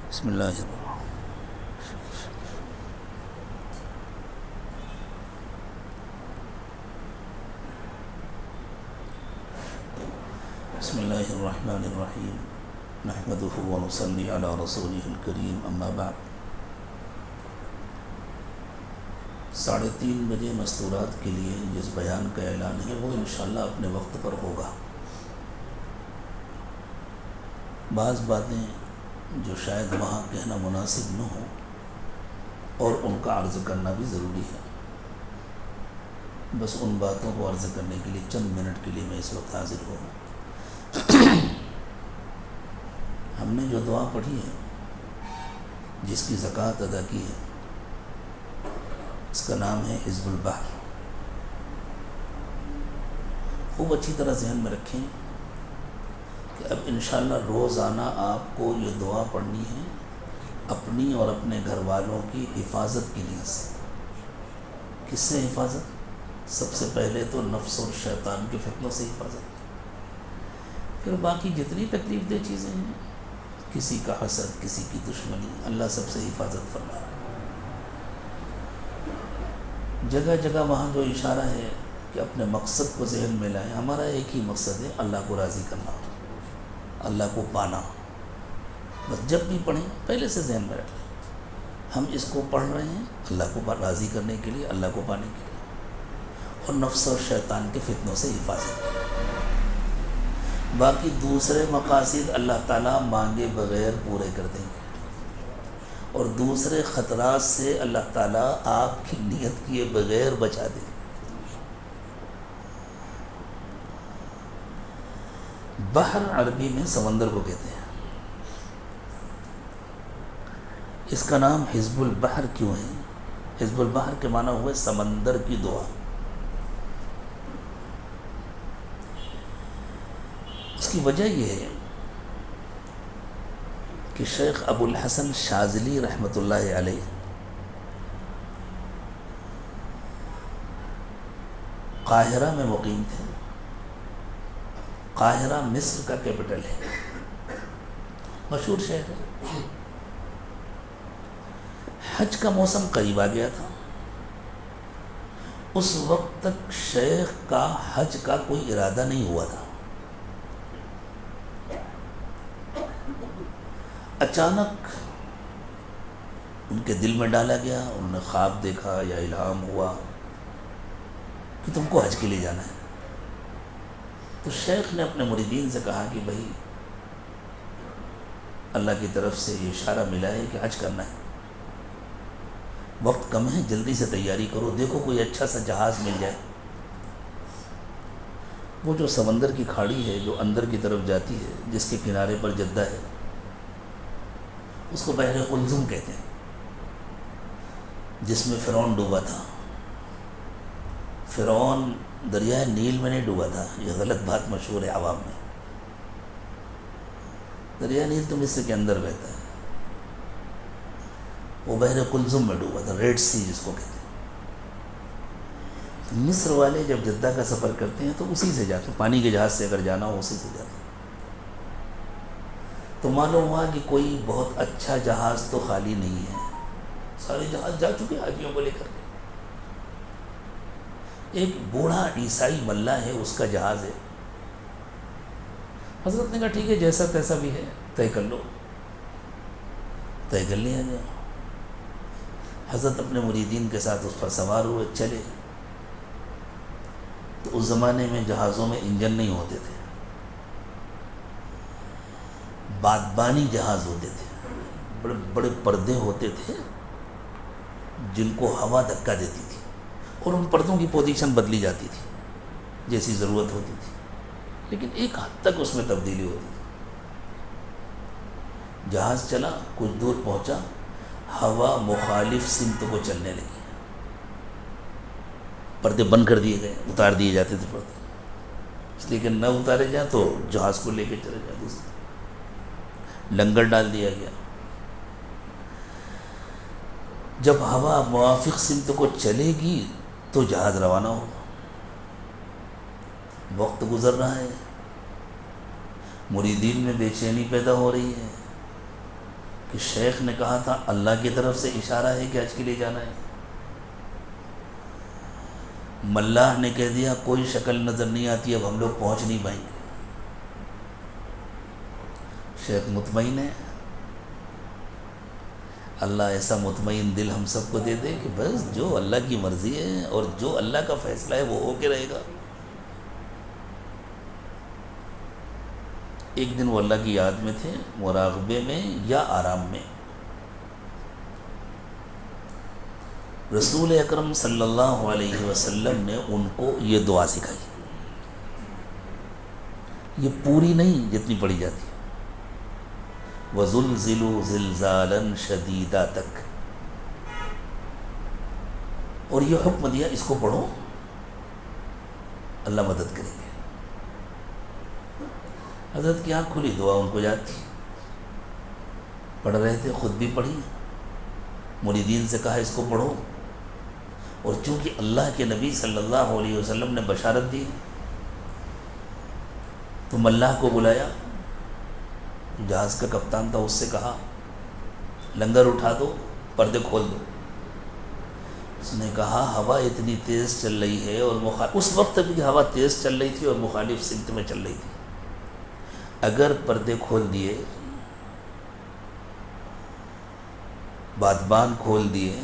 بسم اللہ بسم اللہ الرحمن الرحیم نحمده ونصلی علی رسوله الکریم اما بعد 3:30 بجے مستورات کے لیے جس بیان کا اعلان ہے وہ انشاءاللہ اپنے وقت پر ہوگا۔ بعض باتیں جو شاید وہاں کہنا مناسب نہ ہو اور ان کا عرض کرنا بھی ضروری ہے، بس ان باتوں کو عرض کرنے کے لیے چند منٹ کے لیے میں اس وقت حاضر ہوں۔ ہم نے جو دعا پڑھی ہے، جس کی زکوٰۃ ادا کی ہے، اس کا نام ہے حزب البحر۔ خوب اچھی طرح ذہن میں رکھیں کہ اب انشاءاللہ روزانہ آپ کو یہ دعا پڑھنی ہے اپنی اور اپنے گھر والوں کی حفاظت کی نیت سے۔ کس سے حفاظت؟ سب سے پہلے تو نفس اور شیطان کے فتنوں سے حفاظت، پھر باقی جتنی تکلیف دہ چیزیں ہیں، کسی کا حسد، کسی کی دشمنی، اللہ سب سے حفاظت فرمائے۔ جگہ جگہ وہاں جو اشارہ ہے کہ اپنے مقصد کو ذہن میں لائیں، ہمارا ایک ہی مقصد ہے، اللہ کو راضی کرنا، اللہ کو پانا۔ بس جب بھی پڑھیں پہلے سے ذہن میں رکھ لیں، ہم اس کو پڑھ رہے ہیں اللہ کو راضی کرنے کے لیے، اللہ کو پانے کے لیے، اور نفس اور شیطان کے فتنوں سے حفاظت کریں۔ باقی دوسرے مقاصد اللہ تعالیٰ مانگے بغیر پورے کر دیں گے، اور دوسرے خطرات سے اللہ تعالیٰ آپ کی نیت کیے بغیر بچا دیں گے۔ بحر عربی میں سمندر کو کہتے ہیں۔ اس کا نام حزب البحر کیوں ہے؟ حزب البحر کے معنی ہوئے سمندر کی دعا۔ اس کی وجہ یہ ہے کہ شیخ ابو الحسن شاذلی رحمۃ اللہ علیہ قاہرہ میں مقیم تھے۔ قاہرہ مصر کا کیپٹل ہے، مشہور شہر ہے۔ حج کا موسم قریب آ گیا تھا۔ اس وقت تک شیخ کا حج کا کوئی ارادہ نہیں ہوا تھا۔ اچانک ان کے دل میں ڈالا گیا، انہوں نے خواب دیکھا یا الہام ہوا کہ تم کو حج کے لیے جانا ہے۔ تو شیخ نے اپنے مریدین سے کہا کہ بھائی اللہ کی طرف سے یہ اشارہ ملا ہے کہ حج کرنا ہے، وقت کم ہے، جلدی سے تیاری کرو، دیکھو کوئی اچھا سا جہاز مل جائے۔ وہ جو سمندر کی کھاڑی ہے جو اندر کی طرف جاتی ہے، جس کے کنارے پر جدہ ہے، اس کو بحر قلزم کہتے ہیں، جس میں فرعون ڈوبا تھا۔ فرعون دریائے نیل میں نہیں ڈوبا تھا، یہ غلط بات مشہور ہے عوام میں۔ دریائے نیل تو مصر کے اندر بہتا ہے، وہ بحر قلزم میں ڈوبا تھا، ریڈ سی جس کو کہتے ہیں۔ مصر والے جب جدہ کا سفر کرتے ہیں تو اسی سے جاتے ہیں، پانی کے جہاز سے اگر جانا ہو اسی سے جاتے ہیں۔ تو معلوم ہوا کہ کوئی بہت اچھا جہاز تو خالی نہیں ہے، سارے جہاز جا چکے حاجیوں کو لے کر کے۔ ایک بوڑھا عیسائی ملا ہے، اس کا جہاز ہے۔ حضرت نے کہا ٹھیک ہے، جیسا تیسا بھی ہے، طے کر لو۔ طے کر لیا گیا۔ حضرت اپنے مریدین کے ساتھ اس پر سوار ہوئے، چلے۔ تو اس زمانے میں جہازوں میں انجن نہیں ہوتے تھے، بادبانی جہاز ہوتے تھے، بڑے بڑے پردے ہوتے تھے جن کو ہوا دھکا دیتی تھی، اور ان پردوں کی پوزیشن بدلی جاتی تھی جیسی ضرورت ہوتی تھی، لیکن ایک حد تک اس میں تبدیلی ہوتی تھی۔ جہاز چلا، کچھ دور پہنچا، ہوا مخالف سمت کو چلنے لگی، پردے بند کر دیے گئے، اتار دیے جاتے تھے پردے، اس لیے کہ نہ اتارے جائیں تو جہاز کو لے کے چلے جائیں، لنگر ڈال دیا گیا۔ جب ہوا موافق سمت کو چلے گی تو جہاز روانہ ہوگا۔ وقت گزر رہا ہے، مریدین میں بے چینی پیدا ہو رہی ہے کہ کہ شیخ نے کہا تھا اللہ کی طرف سے اشارہ ہے کہ حج کے لیے جانا ہے، ملاح نے کہہ دیا کوئی شکل نظر نہیں آتی، اب ہم لوگ پہنچ نہیں پائیں گے۔ شیخ مطمئن ہے، اللہ ایسا مطمئن دل ہم سب کو دے دے کہ بس جو اللہ کی مرضی ہے اور جو اللہ کا فیصلہ ہے وہ ہو کے رہے گا۔ ایک دن وہ اللہ کی یاد میں تھے، مراقبے میں یا آرام میں، رسول اکرم صلی اللہ علیہ وسلم نے ان کو یہ دعا سکھائی، یہ پوری نہیں جتنی پڑھی جاتی، وَزُلْزِلُوا زِلْزَالًا شَدِيدًا تک، اور یہ حکم دیا اس کو پڑھو اللہ مدد کریں گے۔ حضرت کی آنکھ کھلی، دعا ان کو یاد تھی، پڑھ رہے تھے، خود بھی پڑھی، مریدین سے کہا اس کو پڑھو، اور چونکہ اللہ کے نبی صلی اللہ علیہ وسلم نے بشارت دی تو ملاح کو بلایا، جہاز کا کپتان تھا، اس سے کہا لنگر اٹھا دو، پردے کھول دو۔ اس نے کہا ہوا اتنی تیز چل رہی ہے، اور اس وقت بھی ہوا تیز چل رہی تھی اور مخالف سمت میں چل رہی تھی، اگر پردے کھول دیے، بادبان کھول دیے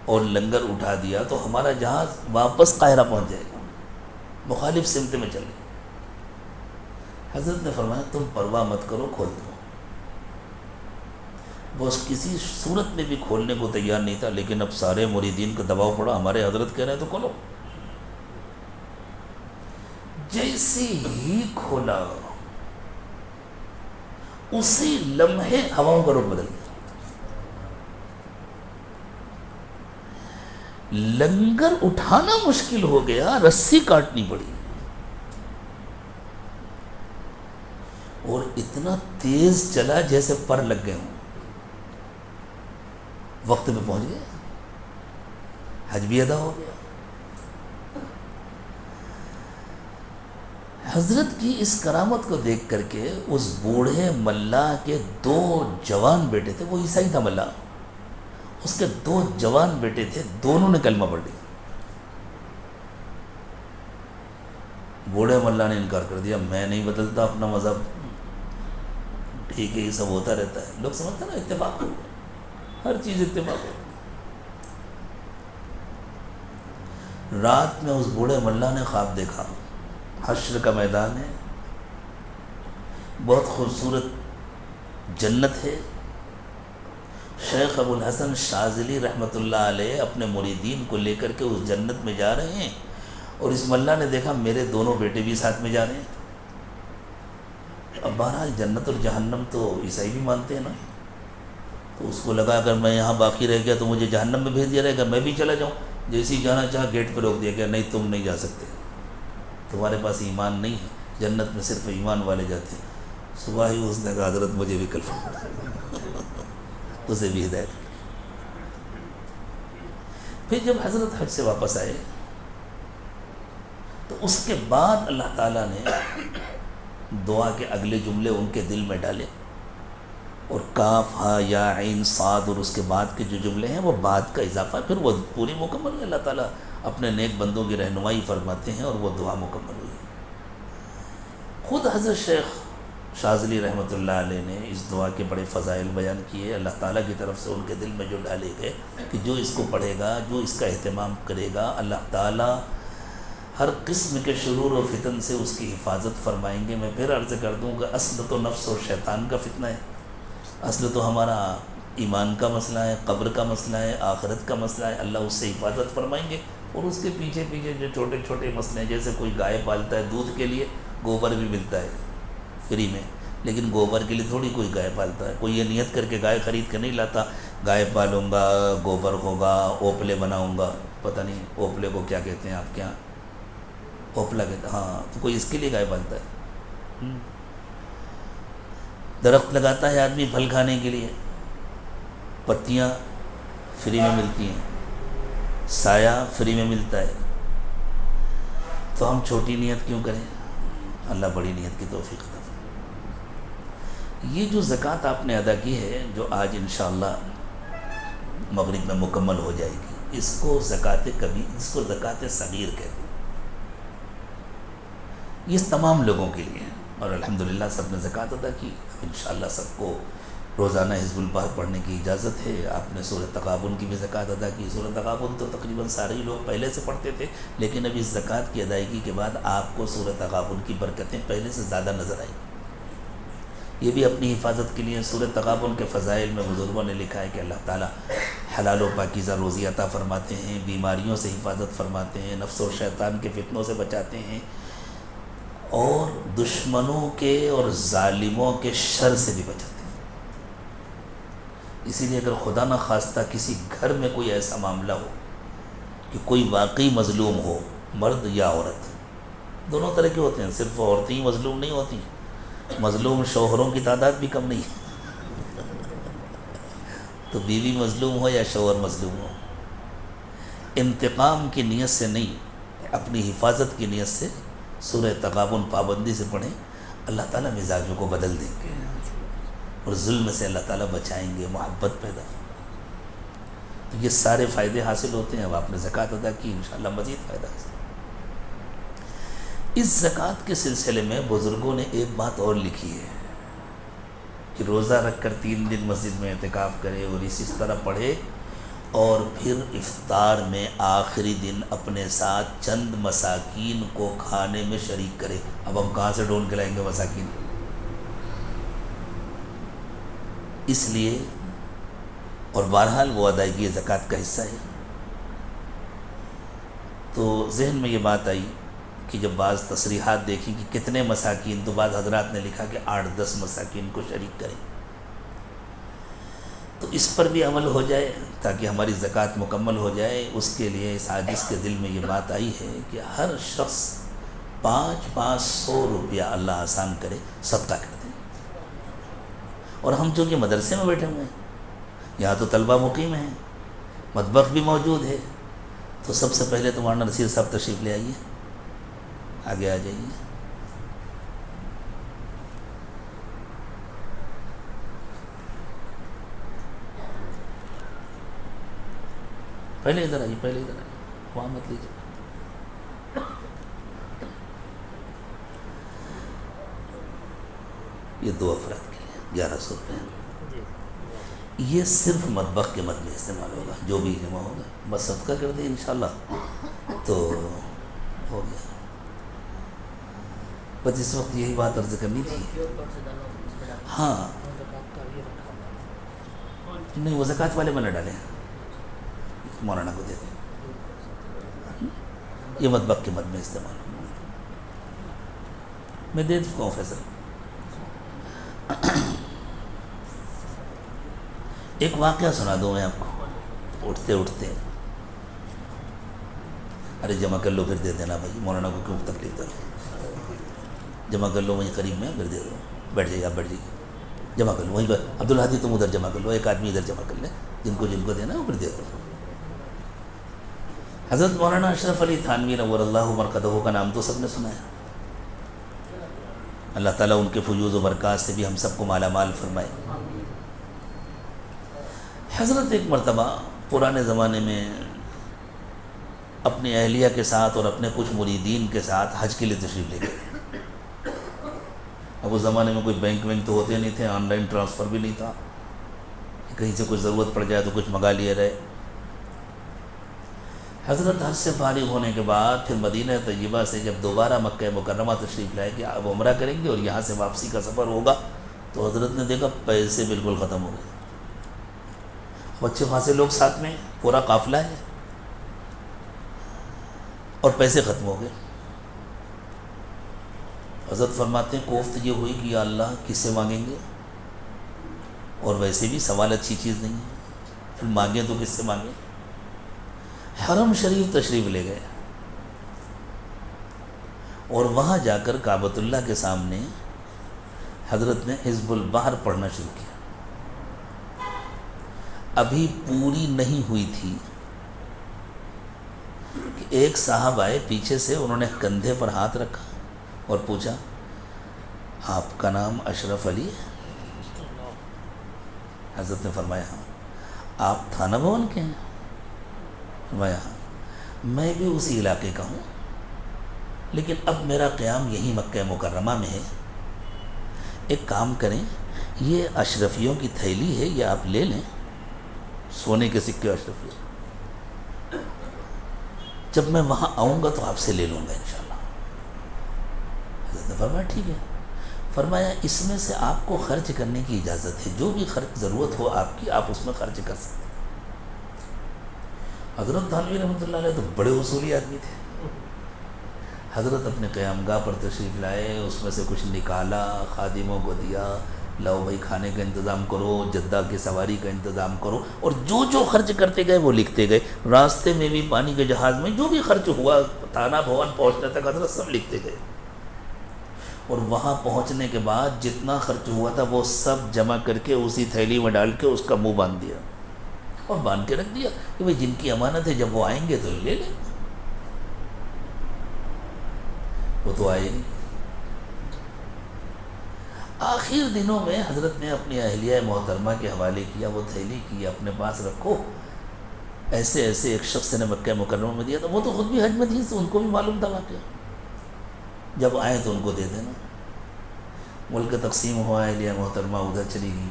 اور لنگر اٹھا دیا تو ہمارا جہاز واپس قاہرہ پہنچ جائے گا، مخالف سمت میں چل رہی۔ حضرت نے فرمایا تم پرواہ مت کرو، کھول دو۔ وہ کسی صورت میں بھی کھولنے کو تیار نہیں تھا، لیکن اب سارے مریدین کا دباؤ پڑا، ہمارے حضرت کہہ رہے ہیں تو کھولو۔ جیسے ہی کھولا اسی لمحے ہواؤں کا رخ بدل گیا، لنگر اٹھانا مشکل ہو گیا، رسی کاٹنی پڑی، اور اتنا تیز چلا جیسے پر لگ گئے ہوں، وقت میں پہنچ گئے، حج بھی ادا ہو گیا۔ حضرت کی اس کرامت کو دیکھ کر کے اس بوڑھے ملاح کے دو جوان بیٹے تھے، وہ عیسائی تھا ملاح، اس کے دو جوان بیٹے تھے، دونوں نے کلمہ پڑھ لیا۔ بوڑھے ملاح نے انکار کر دیا، میں نہیں بدلتا اپنا مذہب، ٹھیک ہے یہ سب ہوتا رہتا ہے، لوگ سمجھتے ہیں نا اتفاق ہو گیا، ہر چیز اتفاق ہو گئی۔ رات میں اس بوڑھے ملاح نے خواب دیکھا، حشر کا میدان ہے، بہت خوبصورت جنت ہے، شیخ ابو الحسن شاذلی رحمۃ اللہ علیہ اپنے مریدین کو لے کر کے اس جنت میں جا رہے ہیں، اور اس ملاح نے دیکھا میرے دونوں بیٹے بھی ساتھ میں جا رہے ہیں۔ اب بہرحال جنت اور جہنم تو عیسائی بھی مانتے ہیں نا، تو اس کو لگا اگر میں یہاں باقی رہ گیا تو مجھے جہنم میں بھیج دیا رہے گا، میں بھی چلا جاؤں۔ جیسے ہی جانا چاہا گیٹ پہ روک دیا گیا، نہیں تم نہیں جا سکتے، تمہارے پاس ایمان نہیں ہے، جنت میں صرف ایمان والے جاتے ہیں۔ صبح ہی اس نے کہا حضرت مجھے بھی کلمہ، اسے بھی ہدایت۔ پھر جب حضرت حج سے واپس آئے تو اس کے بعد اللہ تعالیٰ نے دعا کے اگلے جملے ان کے دل میں ڈالے، اور کاف ہا یا عین صاد اور اس کے بعد کے جو جملے ہیں وہ بعد کا اضافہ، پھر وہ پوری مکمل ہے۔ اللہ تعالیٰ اپنے نیک بندوں کی رہنمائی فرماتے ہیں اور وہ دعا مکمل ہوئی۔ خود حضرت شیخ شاذلی رحمۃ اللہ علیہ نے اس دعا کے بڑے فضائل بیان کیے، اللہ تعالیٰ کی طرف سے ان کے دل میں جو ڈالے گئے کہ جو اس کو پڑھے گا، جو اس کا اہتمام کرے گا، اللہ تعالیٰ ہر قسم کے شرور و فتن سے اس کی حفاظت فرمائیں گے۔ میں پھر عرض کر دوں کہ اصل تو نفس اور شیطان کا فتنہ ہے، اصل تو ہمارا ایمان کا مسئلہ ہے، قبر کا مسئلہ ہے، آخرت کا مسئلہ ہے، اللہ اس سے حفاظت فرمائیں گے۔ اور اس کے پیچھے پیچھے جو چھوٹے چھوٹے مسئلے ہیں، جیسے کوئی گائے پالتا ہے، دودھ کے لیے گوبر بھی ملتا ہے فری میں، لیکن گوبر کے لیے تھوڑی کوئی گائے پالتا ہے، کوئی یہ نیت کر کے گائے خرید کے نہیں لاتا گائے پالوں گا، گوبر ہوگا، اوپلے بناؤں گا، پتہ نہیں اوپلے کو کیا کہتے ہیں آپ کے یہاں، اوپلا کہتے ہیں، ہاں، تو کوئی اس کے لیے گائے پالتا ہے۔ درخت لگاتا ہے آدمی پھل کھانے کے لیے، پتیاں فری میں ملتی ہیں، سایہ فری میں ملتا ہے، تو ہم چھوٹی نیت کیوں کریں؟ اللہ بڑی نیت کی توفیق عطا فرمائے۔ یہ جو زکوٰۃ آپ نے ادا کی ہے، جو آج انشاءاللہ مغرب میں مکمل ہو جائے گی، اس کو زکوٰۃ صغیر کہتے ہیں۔ یہ تمام لوگوں کے لیے ہے، اور الحمدللہ سب نے زکوٰۃ ادا کی۔ انشاءاللہ سب کو روزانہ حزب البحر پڑھنے کی اجازت ہے۔ آپ نے سورۃ تغابن کی بھی زکوٰۃ ادا کی۔ سورۃ تغابن تو تقریباً سارے ہی لوگ پہلے سے پڑھتے تھے، لیکن اب اس زکوٰۃ کی ادائیگی کے بعد آپ کو سورۃ تغابن کی برکتیں پہلے سے زیادہ نظر آئیں۔ یہ بھی اپنی حفاظت کے لیے سورۃ تغابن کے فضائل میں بزرگوں نے لکھا ہے کہ اللہ تعالیٰ حلال و پاکیزہ روزی عطا فرماتے ہیں، بیماریوں سے حفاظت فرماتے ہیں، نفس و شیطان کے فتنوں سے بچاتے ہیں، اور دشمنوں کے اور ظالموں کے شر سے بھی بچاتے ہیں۔ اسی لیے اگر خدا نہ خواستہ کسی گھر میں کوئی ایسا معاملہ ہو کہ کوئی واقعی مظلوم ہو، مرد یا عورت، دونوں طرح کے ہوتے ہیں، صرف عورتیں ہی مظلوم نہیں ہوتی، مظلوم شوہروں کی تعداد بھی کم نہیں ہے، تو بیوی مظلوم ہو یا شوہر مظلوم ہو، انتقام کی نیت سے نہیں، اپنی حفاظت کی نیت سے سورہ تغابن پابندی سے پڑھیں، اللہ تعالیٰ مزاجوں کو بدل دیں گے، اور ظلم سے اللہ تعالیٰ بچائیں گے، محبت پیدا ہو۔ تو یہ سارے فائدے حاصل ہوتے ہیں۔ اب آپ نے زکوٰۃ ادا کی، انشاءاللہ مزید فائدہ حاصل۔ اس زکوٰۃ کے سلسلے میں بزرگوں نے ایک بات اور لکھی ہے کہ روزہ رکھ کر 3 دن مسجد میں اعتکاف کرے اور اس طرح پڑھے، اور پھر افطار میں آخری دن اپنے ساتھ چند مساکین کو کھانے میں شریک کرے۔ اب ہم کہاں سے ڈھونڈ کے لائیں گے مساکین؟ اس لیے، اور بہرحال وہ ادائیگی زکوٰۃ کا حصہ ہے۔ تو ذہن میں یہ بات آئی کہ جب بعض تصریحات دیکھی کہ کتنے مساکین، تو بعض حضرات نے لکھا کہ 8-10 مساکین کو شریک کریں، تو اس پر بھی عمل ہو جائے تاکہ ہماری زکوٰۃ مکمل ہو جائے۔ اس کے لیے اس عاجز کے دل میں یہ بات آئی ہے کہ ہر شخص 500 روپیہ اللہ آسان کرے صدقہ کر دیں۔ اور ہم چونکہ مدرسے میں بیٹھے ہوئے ہیں، یہاں تو طلبہ مقیم ہیں، مطبخ بھی موجود ہے، تو سب سے پہلے تو مولانا نصیر صاحب تشریف لے آئیے، آگے آ جائیے۔ پہلے ادھر آئیے، وہاں مت لیجیے۔ یہ 2 افراد کے لیے 1100 روپے، یہ صرف مطبخ کے مد میں استعمال ہوگا، جو بھی جمع ہوگا بس صدقہ کر دیں انشاءاللہ تو ہو گیا۔ بس اس وقت یہی بات عرض کرنی تھی۔ ہاں نہیں، وہ زکوٰۃ والے میں نہ ڈالیں، مولانا کو دے دیں، یہ مطبخ کے مد میں استعمال ہوگا۔ میں دے چکا ہوں فیصل۔ ایک واقعہ سنا دوں میں آپ کو، اٹھتے ارے جمع کر لو پھر دے دینا بھائی، مولانا کو کیوں تکلیف دے، جمع کر لو وہیں قریب میں، پھر دے دو، بیٹھ جائیے، آپ بیٹھ جائیے، جمع کر لو وہیں پر، عبدالحادی تم ادھر جمع کر لو، ایک آدمی ادھر جمع کر لے، جن کو دینا ہے وہ پھر دے دو۔ حضرت مولانا اشرف علی تھانوی نور اللہ مرقدہ کا نام تو سب نے سنا ہے، اللہ تعالیٰ ان کے فیوض و برکات سے بھی ہم سب کو مالا مال فرمائے۔ حضرت ایک مرتبہ پرانے زمانے میں اپنی اہلیہ کے ساتھ اور اپنے کچھ مریدین کے ساتھ حج کے لیے تشریف لے گئے۔ اب اس زمانے میں کوئی بینک تو ہوتے نہیں تھے، آن لائن ٹرانسفر بھی نہیں تھا، کہیں سے کوئی ضرورت پڑ جائے تو کچھ منگا لیا رہے۔ حضرت حج سے فارغ ہونے کے بعد پھر مدینہ طیبہ سے جب دوبارہ مکہ مکرمہ تشریف لائے کہ اب عمرہ کریں گے اور یہاں سے واپسی کا سفر ہوگا، تو حضرت نے دیکھا پیسے بالکل ختم ہو گئے، اچھے خاصے لوگ ساتھ میں، پورا قافلہ ہے اور پیسے ختم ہو گئے۔ حضرت فرماتے ہیں کوفت یہ ہوئی کہ یا اللہ کس سے مانگیں گے، اور ویسے بھی سوال اچھی چیز نہیں ہے، پھر مانگیں تو کس سے مانگیں۔ حرم شریف تشریف لے گئے اور وہاں جا کر کعبۃ اللہ کے سامنے حضرت نے حزب البحر پڑھنا شروع کیا۔ ابھی پوری نہیں ہوئی تھی کہ ایک صاحب آئے پیچھے سے، انہوں نے کندھے پر ہاتھ رکھا اور پوچھا آپ کا نام اشرف علی ہے؟ حضرت نے فرمایا ہاں۔ آپ تھانہ بھون کے ہیں؟ فرمایا ہاں۔ میں بھی اسی علاقے کا ہوں، لیکن اب میرا قیام یہی مکہ مکرمہ میں ہے۔ ایک کام کریں، یہ اشرفیوں کی تھیلی ہے، یہ آپ لے لیں، سونے کے سکے اشرفیوں، جب میں وہاں آؤں گا تو آپ سے لے لوں گا انشاءاللہ۔ حضرت نے فرمایا ٹھیک ہے۔ فرمایا اس میں سے آپ کو خرچ کرنے کی اجازت ہے، جو بھی خرچ ضرورت ہو آپ کی، آپ اس میں خرچ کر سکتے ہیں۔ حضرت تھانوی رحمۃ اللہ علیہ تو بڑے اصولی آدمی تھے۔ حضرت اپنے قیام گاہ پر تشریف لائے، اس میں سے کچھ نکالا، خادموں کو دیا، لاؤ بھائی کھانے کا انتظام کرو، جدہ کی سواری کا انتظام کرو، اور جو جو خرچ کرتے گئے وہ لکھتے گئے۔ راستے میں بھی پانی کے جہاز میں جو بھی خرچ ہوا تھانہ بھون پہنچنے تک حضرت سب لکھتے گئے، اور وہاں پہنچنے کے بعد جتنا خرچ ہوا تھا وہ سب جمع کر کے اسی تھیلی میں ڈال کے اس کا منہ باندھ دیا اور باندھ کے رکھ دیا کہ بھائی جن کی امانت ہے جب وہ آئیں گے تو لے لیں۔ وہ تو آئے نہیں۔ آخر دنوں میں حضرت نے اپنی اہلیہ محترمہ کے حوالے کیا وہ تھیلی کی اپنے پاس رکھو، ایسے ایسے ایک شخص نے مکہ مکرمہ میں دیا تھا، وہ تو خود بھی حج میں تھی، ان کو بھی معلوم تھا واقعہ، جب آئیں تو ان کو دے دینا۔ ملک تقسیم ہوا، اہلیہ محترمہ ادھر چلی گئی۔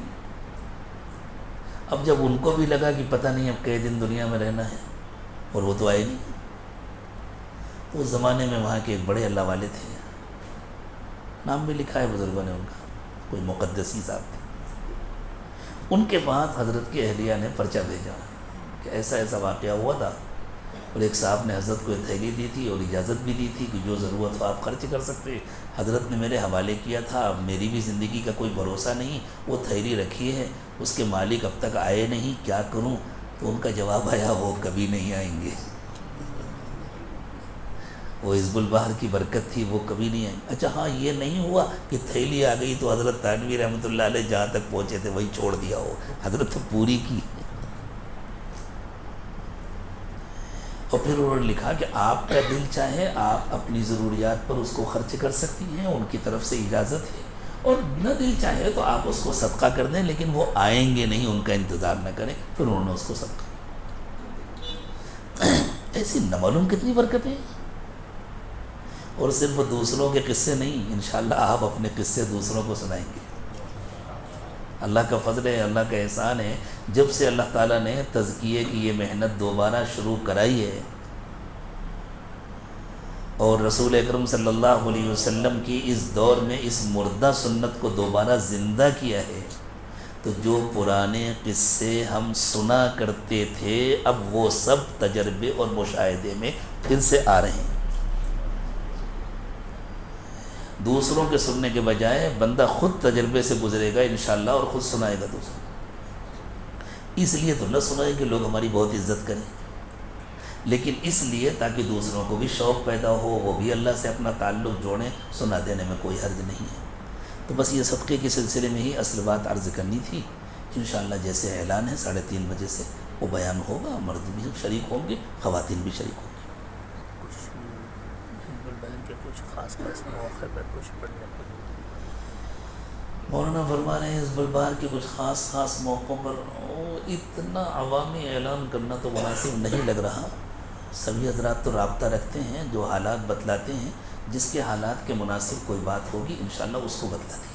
اب جب ان کو بھی لگا کہ پتہ نہیں اب کئی دن دنیا میں رہنا ہے، اور وہ تو آئے نہیں، تو اس زمانے میں وہاں کے ایک بڑے اللہ والے تھے، نام بھی لکھا ہے بزرگوں نے ان کا، کوئی مقدسی صاحب تھے۔ ان کے پاس حضرت کی اہلیہ نے پرچہ بھیجا کہ ایسا ایسا واقعہ ہوا تھا، اور ایک صاحب نے حضرت کو ایک تھیلی دی تھی اور اجازت بھی دی تھی کہ جو ضرورت ہو آپ خرچ کر سکتے۔ حضرت نے میرے حوالے کیا تھا، اب میری بھی زندگی کا کوئی بھروسہ نہیں، وہ تھیلی رکھی ہے، اس کے مالک اب تک آئے نہیں، کیا کروں؟ تو ان کا جواب آیا وہ کبھی نہیں آئیں گے، وہ حزب البحر کی برکت تھی، وہ کبھی نہیں آئیں گے۔ اچھا ہاں یہ نہیں ہوا کہ تھیلی آ گئی تو حضرت تھانوی رحمۃ اللہ علیہ جہاں تک پہنچے تھے وہی چھوڑ دیا ہو، حضرت تو پوری کی۔ اور پھر انہوں نے لکھا کہ آپ کا دل چاہے آپ اپنی ضروریات پر اس کو خرچ کر سکتی ہیں، ان کی طرف سے اجازت ہے، اور نہ دل چاہے تو آپ اس کو صدقہ کر دیں، لیکن وہ آئیں گے نہیں، ان کا انتظار نہ کریں۔ پھر انہوں نے اس کو صدقہ ایسی نہ معلوم کتنی برکتیں، اور صرف دوسروں کے قصے نہیں، انشاءاللہ آپ اپنے قصے دوسروں کو سنائیں گے۔ اللہ کا فضل ہے، اللہ کا احسان ہے، جب سے اللہ تعالیٰ نے تزکیے کی یہ محنت دوبارہ شروع کرائی ہے اور رسول اکرم صلی اللہ علیہ وسلم کی اس دور میں اس مردہ سنت کو دوبارہ زندہ کیا ہے، تو جو پرانے قصے ہم سنا کرتے تھے اب وہ سب تجربے اور مشاہدے میں پھر سے آ رہے ہیں۔ دوسروں کے سننے کے بجائے بندہ خود تجربے سے گزرے گا انشاءاللہ اور خود سنائے گا دوسروں۔ اس لیے تو نہ سنائے کہ لوگ ہماری بہت عزت کریں، لیکن اس لیے تاکہ دوسروں کو بھی شوق پیدا ہو، وہ بھی اللہ سے اپنا تعلق جوڑیں، سنا دینے میں کوئی حرج نہیں ہے۔ تو بس یہ صدقے کے سلسلے میں ہی اصل بات عرض کرنی تھی۔ انشاءاللہ جیسے اعلان ہے 3:30 بجے سے وہ بیان ہوگا، مرد بھی شریک ہوں گے، خواتین بھی شریک ہوں گی۔ کچھ خاص موقع پر کچھ پڑھنے پر مولانا فرما رہے ہیں حزب البحر کے کچھ خاص موقعوں پر اتنا عوامی اعلان کرنا تو مناسب نہیں لگ رہا۔ سبھی حضرات تو رابطہ رکھتے ہیں، جو حالات بتلاتے ہیں، جس کے حالات کے مناسب کوئی بات ہوگی انشاءاللہ اس کو بتلا دیں۔